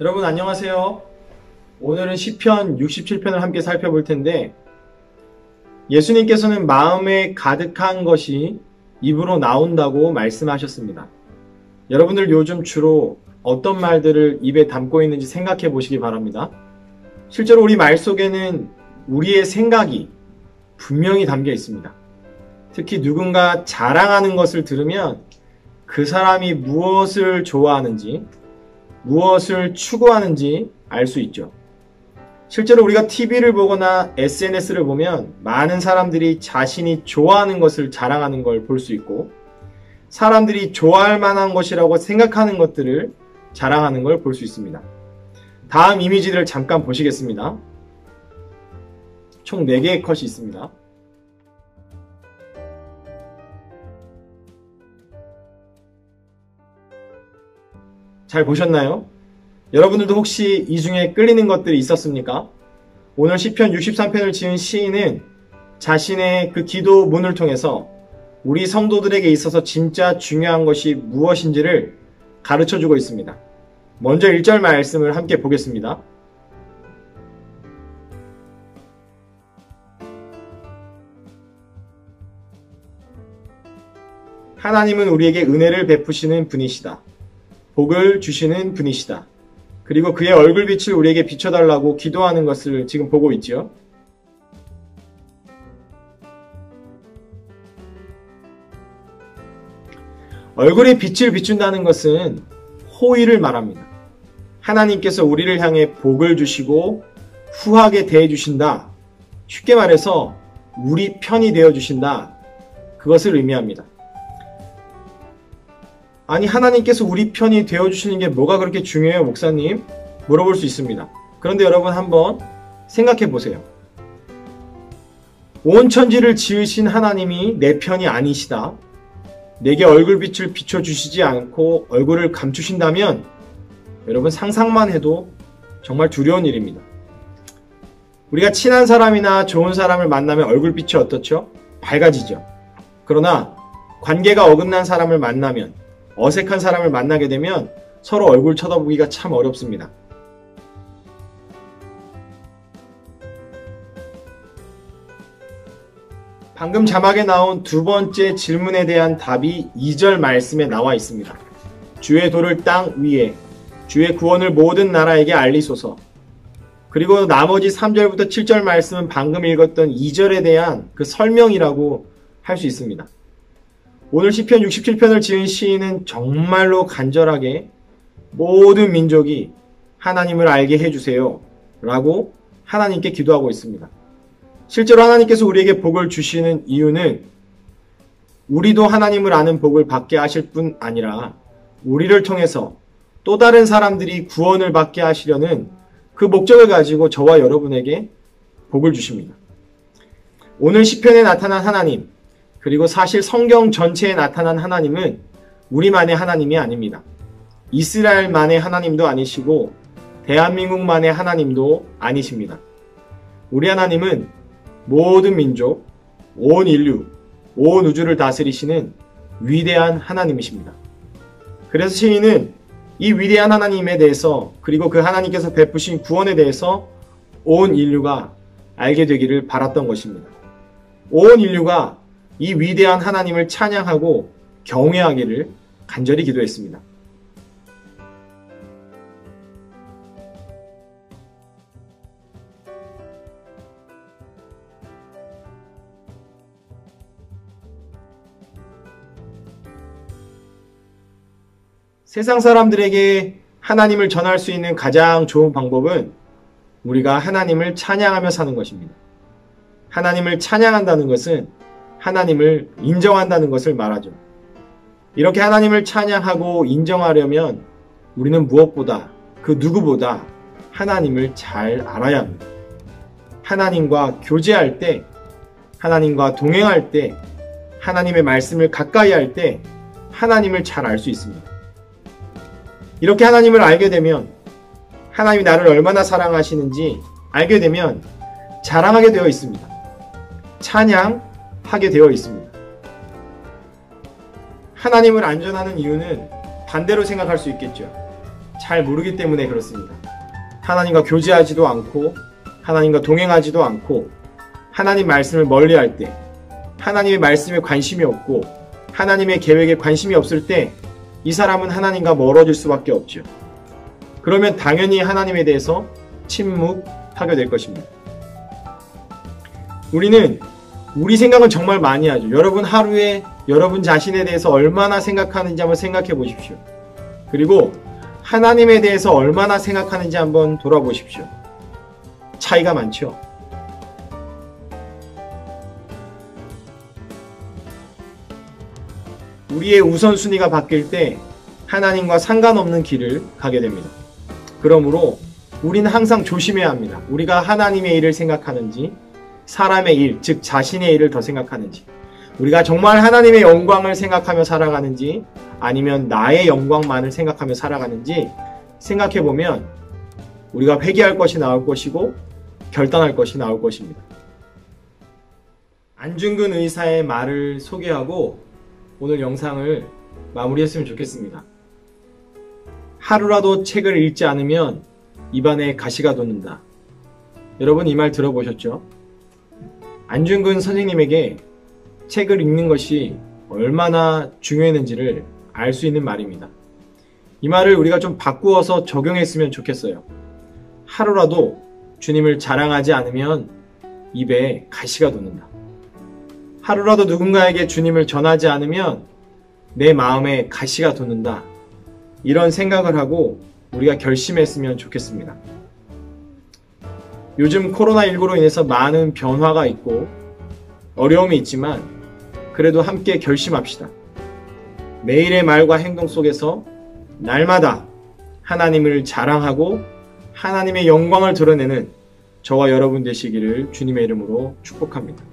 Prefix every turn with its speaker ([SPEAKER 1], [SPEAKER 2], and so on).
[SPEAKER 1] 여러분 안녕하세요. 오늘은 시편 67편을 함께 살펴볼 텐데, 예수님께서는 마음에 가득한 것이 입으로 나온다고 말씀하셨습니다. 여러분들 요즘 주로 어떤 말들을 입에 담고 있는지 생각해 보시기 바랍니다. 실제로 우리 말 속에는 우리의 생각이 분명히 담겨 있습니다. 특히 누군가 자랑하는 것을 들으면 그 사람이 무엇을 좋아하는지, 무엇을 추구하는지 알 수 있죠. 실제로 우리가 TV를 보거나 SNS를 보면 많은 사람들이 자신이 좋아하는 것을 자랑하는 걸 볼 수 있고, 사람들이 좋아할 만한 것이라고 생각하는 것들을 자랑하는 걸 볼 수 있습니다. 다음 이미지들을 잠깐 보시겠습니다. 총 4개의 컷이 있습니다. 잘 보셨나요? 여러분들도 혹시 이 중에 끌리는 것들이 있었습니까? 오늘 시편 63편을 지은 시인은 자신의 그 기도문을 통해서 우리 성도들에게 있어서 진짜 중요한 것이 무엇인지를 가르쳐주고 있습니다. 먼저 1절 말씀을 함께 보겠습니다. 하나님은 우리에게 은혜를 베푸시는 분이시다. 복을 주시는 분이시다. 그리고 그의 얼굴빛을 우리에게 비춰달라고 기도하는 것을 지금 보고 있지요. 얼굴에 빛을 비춘다는 것은 호의를 말합니다. 하나님께서 우리를 향해 복을 주시고 후하게 대해주신다. 쉽게 말해서 우리 편이 되어주신다. 그것을 의미합니다. 아니, 하나님께서 우리 편이 되어주시는 게 뭐가 그렇게 중요해요, 목사님? 물어볼 수 있습니다. 그런데 여러분 한번 생각해 보세요. 온 천지를 지으신 하나님이 내 편이 아니시다. 내게 얼굴빛을 비춰주시지 않고 얼굴을 감추신다면 여러분 상상만 해도 정말 두려운 일입니다. 우리가 친한 사람이나 좋은 사람을 만나면 얼굴빛이 어떻죠? 밝아지죠. 그러나 관계가 어긋난 사람을 만나면, 어색한 사람을 만나게 되면 서로 얼굴 쳐다보기가 참 어렵습니다. 방금 자막에 나온 두 번째 질문에 대한 답이 2절 말씀에 나와 있습니다. 주의 도를 땅 위에, 주의 구원을 모든 나라에게 알리소서. 그리고 나머지 3절부터 7절 말씀은 방금 읽었던 2절에 대한 그 설명이라고 할 수 있습니다. 오늘 시편 67편을 지은 시인은 정말로 간절하게 모든 민족이 하나님을 알게 해주세요 라고 하나님께 기도하고 있습니다. 실제로 하나님께서 우리에게 복을 주시는 이유는 우리도 하나님을 아는 복을 받게 하실 뿐 아니라 우리를 통해서 또 다른 사람들이 구원을 받게 하시려는 그 목적을 가지고 저와 여러분에게 복을 주십니다. 오늘 시편에 나타난 하나님, 그리고 사실 성경 전체에 나타난 하나님은 우리만의 하나님이 아닙니다. 이스라엘만의 하나님도 아니시고 대한민국만의 하나님도 아니십니다. 우리 하나님은 모든 민족, 온 인류, 온 우주를 다스리시는 위대한 하나님이십니다. 그래서 시인은 이 위대한 하나님에 대해서, 그리고 그 하나님께서 베푸신 구원에 대해서 온 인류가 알게 되기를 바랐던 것입니다. 온 인류가 이 위대한 하나님을 찬양하고 경외하기를 간절히 기도했습니다. 세상 사람들에게 하나님을 전할 수 있는 가장 좋은 방법은 우리가 하나님을 찬양하며 사는 것입니다. 하나님을 찬양한다는 것은 하나님을 인정한다는 것을 말하죠. 이렇게 하나님을 찬양하고 인정하려면 우리는 무엇보다, 그 누구보다 하나님을 잘 알아야 합니다. 하나님과 교제할 때, 하나님과 동행할 때, 하나님의 말씀을 가까이 할 때 하나님을 잘 알 수 있습니다. 이렇게 하나님을 알게 되면, 하나님이 나를 얼마나 사랑하시는지 알게 되면 자랑하게 되어 있습니다. 찬양하게 되어 있습니다. 하나님을 안전하는 이유는 반대로 생각할 수 있겠죠. 잘 모르기 때문에 그렇습니다. 하나님과 교제하지도 않고 하나님과 동행하지도 않고 하나님 말씀을 멀리할 때, 하나님의 말씀에 관심이 없고 하나님의 계획에 관심이 없을 때 이 사람은 하나님과 멀어질 수밖에 없죠. 그러면 당연히 하나님에 대해서 침묵하게 될 것입니다. 우리는 우리 생각은 정말 많이 하죠. 여러분 하루에 여러분 자신에 대해서 얼마나 생각하는지 한번 생각해 보십시오. 그리고 하나님에 대해서 얼마나 생각하는지 한번 돌아보십시오. 차이가 많죠. 우리의 우선순위가 바뀔 때 하나님과 상관없는 길을 가게 됩니다. 그러므로 우리는 항상 조심해야 합니다. 우리가 하나님의 일을 생각하는지 사람의 일, 즉 자신의 일을 더 생각하는지, 우리가 정말 하나님의 영광을 생각하며 살아가는지 아니면 나의 영광만을 생각하며 살아가는지 생각해보면 우리가 회개할 것이 나올 것이고 결단할 것이 나올 것입니다. 안중근 의사의 말을 소개하고 오늘 영상을 마무리했으면 좋겠습니다. 하루라도 책을 읽지 않으면 입안에 가시가 돋는다. 여러분 이 말 들어보셨죠? 안중근 선생님에게 책을 읽는 것이 얼마나 중요했는지를 알 수 있는 말입니다. 이 말을 우리가 좀 바꾸어서 적용했으면 좋겠어요. 하루라도 주님을 자랑하지 않으면 입에 가시가 돋는다. 하루라도 누군가에게 주님을 전하지 않으면 내 마음에 가시가 돋는다. 이런 생각을 하고 우리가 결심했으면 좋겠습니다. 요즘 코로나19로 인해서 많은 변화가 있고 어려움이 있지만 그래도 함께 결심합시다. 매일의 말과 행동 속에서 날마다 하나님을 자랑하고 하나님의 영광을 드러내는 저와 여러분 되시기를 주님의 이름으로 축복합니다.